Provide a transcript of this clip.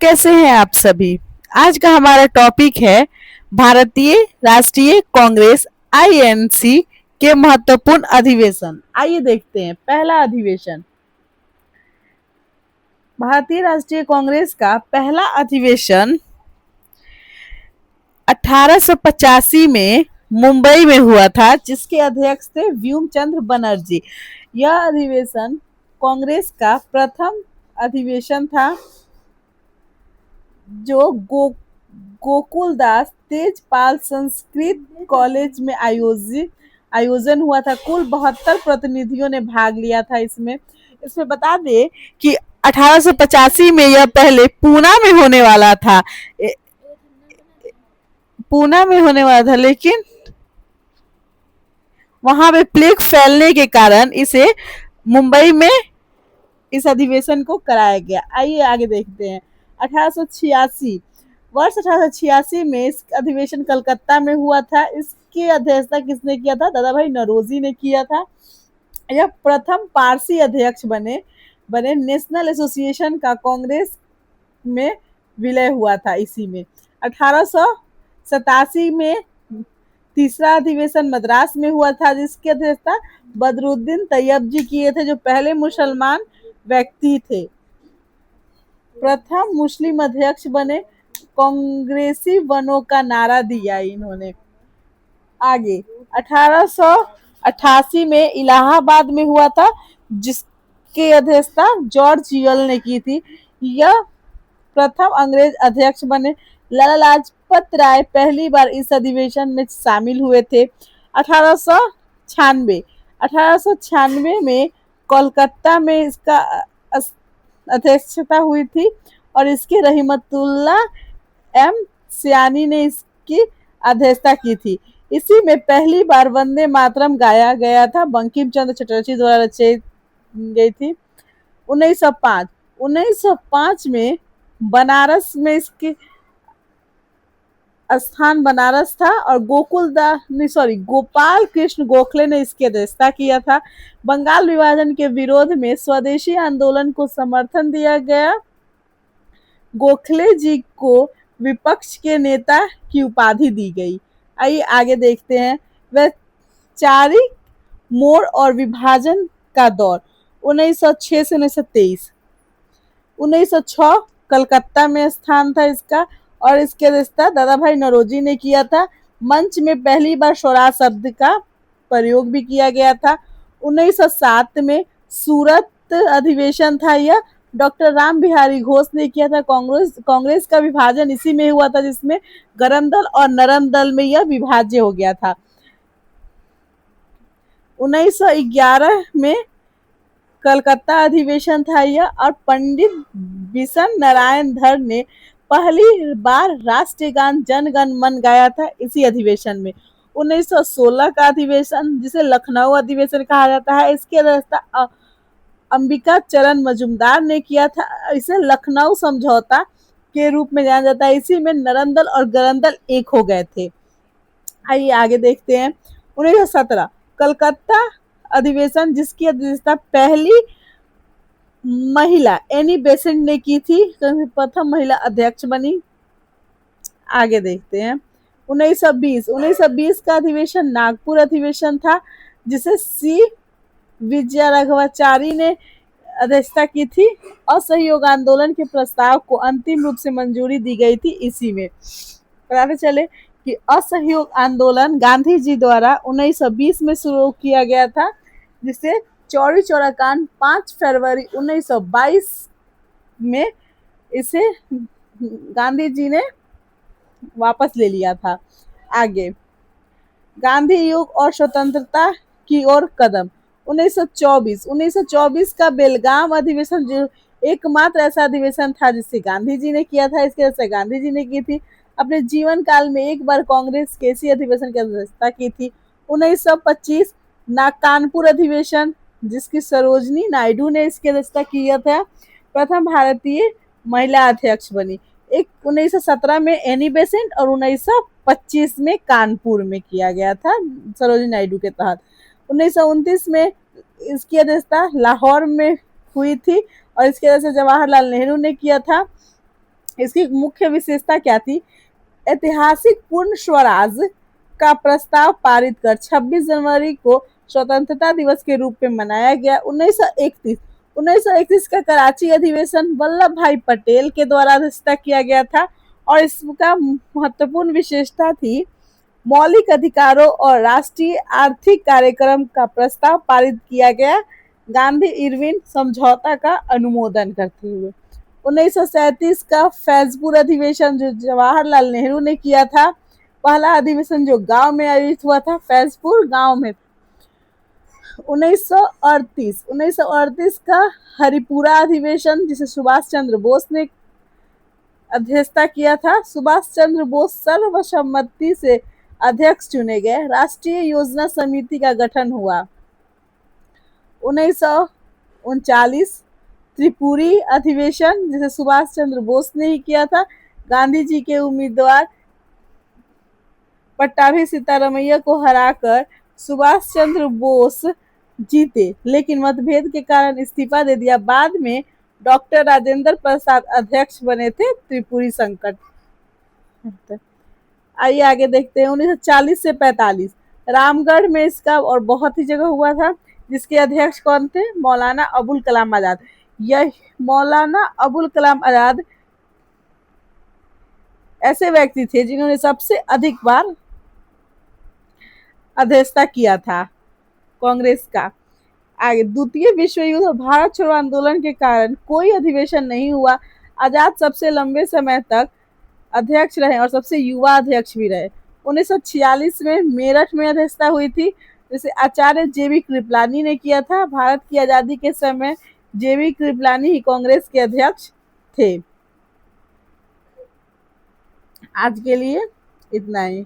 कैसे हैं आप सभी। आज का हमारा टॉपिक है भारतीय राष्ट्रीय कांग्रेस आईएनसी के महत्वपूर्ण अधिवेशन। आइए देखते हैं। पहला अधिवेशन। भारतीय राष्ट्रीय कांग्रेस का पहला अधिवेशन 1885 में मुंबई में हुआ था, जिसके अध्यक्ष थे व्योमचंद्र बनर्जी। यह अधिवेशन कांग्रेस का प्रथम अधिवेशन था जो गोकुलदास तेजपाल संस्कृत कॉलेज में आयोजन हुआ था। कुल 72 प्रतिनिधियों ने भाग लिया था इसमें बता दे कि 1885 में यह पहले पूना में होने वाला था, लेकिन वहां पे प्लेग फैलने के कारण इसे मुंबई में इस अधिवेशन को कराया गया। आइए आगे देखते हैं। 1886 वर्ष 1886 में इस अधिवेशन कलकत्ता में हुआ था। इसकी अध्यक्षता किसने किया था? दादा भाई नौरोजी ने किया था। यह प्रथम पारसी अध्यक्ष बने। नेशनल एसोसिएशन का कांग्रेस में विलय हुआ था इसी में। 1887 में तीसरा अधिवेशन मद्रास में हुआ था, जिसकी अध्यक्षता बदरुद्दीन तैयब जी किए थे, जो पहले मुसलमान व्यक्ति थे। प्रथम मुस्लिम अध्यक्ष बने। कांग्रेसी वनों का नारा दिया इन्होंने। आगे 1888 में इलाहाबाद में हुआ था, जिसके अध्यक्षता जॉर्ज यल ने की थी। यह प्रथम अंग्रेज अध्यक्ष बने। लाला लाजपत राय पहली बार इस अधिवेशन में शामिल हुए थे। 1896 में कोलकाता में इसका अध्यक्षता हुई थी और इसके रहमतुल्लाह एम सियानी ने इसकी अध्यक्षता की थी। इसी में पहली बार वंदे मातरम गाया गया था, बंकिम चंद्र चटर्जी द्वारा रची गई थी। 1905 में बनारस में इसके स्थान बनारस था और गोपाल कृष्ण गोखले ने इसकी अध्यक्षता किया था। बंगाल विभाजन के विरोध में स्वदेशी आंदोलन को समर्थन दिया गया। गोखले जी को विपक्ष के नेता की उपाधि दी गई। आइए आगे देखते हैं। वैचारिक मोड़ और विभाजन का दौर 1906 से 1923। 1906 कलकत्ता में स्थान था इसका और इसके अध्यक्षता दादा भाई नौरोजी ने किया था। मंच में पहली बार स्वराज शब्द का प्रयोग भी किया गया था। 1907 में सूरत अधिवेशन था। यह डॉक्टर राम बिहारी घोष ने किया था। कांग्रेस का विभाजन इसी में हुआ था, जिसमें गरम दल और नरम दल में यह विभाज्य हो गया था। 1911 में कलकत्ता अधिवेशन था यह और पंडित बिशन नारायण धर ने पहली बार राष्ट्रीय गान जन गण मन गाया था इसी अधिवेशन में। 1916 का अधिवेशन, जिसे लखनऊ अधिवेशन कहा जाता है, इसकी अध्यक्षता अंबिका चरण मजुमदार ने किया था। इसे लखनऊ समझौता के रूप में जाना जाता है। इसी में नरम दल और गरम दल एक हो गए थे। आइए आगे देखते हैं। 1917 कलकत्ता अधिवेशन, जिसकी अध्यक्षता पहली महिला एनी बेसेंट ने की थी, प्रथम महिला अध्यक्ष बनी। आगे देखते हैं। 1920 का अधिवेशन नागपुर अधिवेशन था, जिसे सी विजया राघवाचारी ने अध्यक्षता की थी। असहयोग आंदोलन के प्रस्ताव को अंतिम रूप से मंजूरी दी गई थी इसी में। बताते चले कि असहयोग आंदोलन गांधी जी द्वारा 1920 में शुरू किया गया था, जिसे चौरी चौरा कांड 5 फरवरी 1922 में इसे गांधी जी ने वापस ले लिया था। आगे गांधी युग और स्वतंत्रता की ओर कदम 1924 का बेलगाम अधिवेशन, जो एकमात्र ऐसा अधिवेशन था जिसे गांधी जी ने किया था, इसके वजह से गांधी जी ने की थी। अपने जीवन काल में एक बार कांग्रेस के इसी अधिवेशन की अध्यक्षता की थी। 1925 कानपुर अधिवेशन, जिसकी सरोजनी नायडू ने इसकी अध्यक्षता किया था, प्रथम भारतीय महिला अध्यक्ष बनी। 1917 में एनी बेसेंट और 1925 में कानपुर में किया गया था सरोजनी नायडू के तहत। 1929 में इसकी अध्यक्षता लाहौर में हुई थी और इसकी वजह से जवाहरलाल नेहरू ने किया था। इसकी मुख्य विशेषता क्या थी? ऐतिहासिक पूर्ण स्वराज का प्रस्ताव पारित कर 26 जनवरी को स्वतंत्रता दिवस के रूप में मनाया गया। 1931 का कराची अधिवेशन वल्लभ भाई पटेल के द्वारा अध्यक्षता किया गया था और इसका महत्वपूर्ण विशेषता थी मौलिक अधिकारों और राष्ट्रीय आर्थिक कार्यक्रम का प्रस्ताव पारित किया गया गांधी इरविन समझौता का अनुमोदन करते हुए। 1937 का फैजपुर अधिवेशन जो जवाहरलाल नेहरू ने किया था, पहला अधिवेशन जो गांव में आयोजित हुआ था, फैजपुर गांव में। 1938 का हरिपुरा अधिवेशन जिसे सुभाष चंद्र बोस ने अध्यक्षता किया था। सुभाष चंद्र बोस सर्वसम्मति से अध्यक्ष चुने गए। राष्ट्रीय योजना समिति का गठन हुआ। 1939 त्रिपुरी अधिवेशन जिसे सुभाष चंद्र बोस ने ही किया था। गांधी जी के उम्मीदवार पट्टाभी सीतारमैया को हराकर सुभाष चंद्र बोस जीते, लेकिन मतभेद के कारण इस्तीफा दे दिया। बाद में डॉक्टर राजेंद्र प्रसाद अध्यक्ष बने थे त्रिपुरी संकट। आइए आगे देखते हैं। 1940 से 45 रामगढ़ में इसका और बहुत ही जगह हुआ था, जिसके अध्यक्ष कौन थे? मौलाना अबुल कलाम आजाद। यह मौलाना अबुल कलाम आजाद ऐसे व्यक्ति थे जिन्होंने सबसे अधिक बार अध्यक्षता किया था कांग्रेस का। आगे, द्वितीय विश्व युद्ध और भारत छोड़ो आंदोलन के कारण कोई अधिवेशन नहीं हुआ। आजाद सबसे लंबे समय तक अध्यक्ष रहे और सबसे युवा अध्यक्ष भी रहे। 1946 में मेरठ में अध्यक्षता हुई थी, जिसे आचार्य जेबी कृपलानी ने किया था। भारत की आजादी के समय जेबी कृपलानी ही कांग्रेस के अध्यक्ष थे। आज के लिए इतना ही।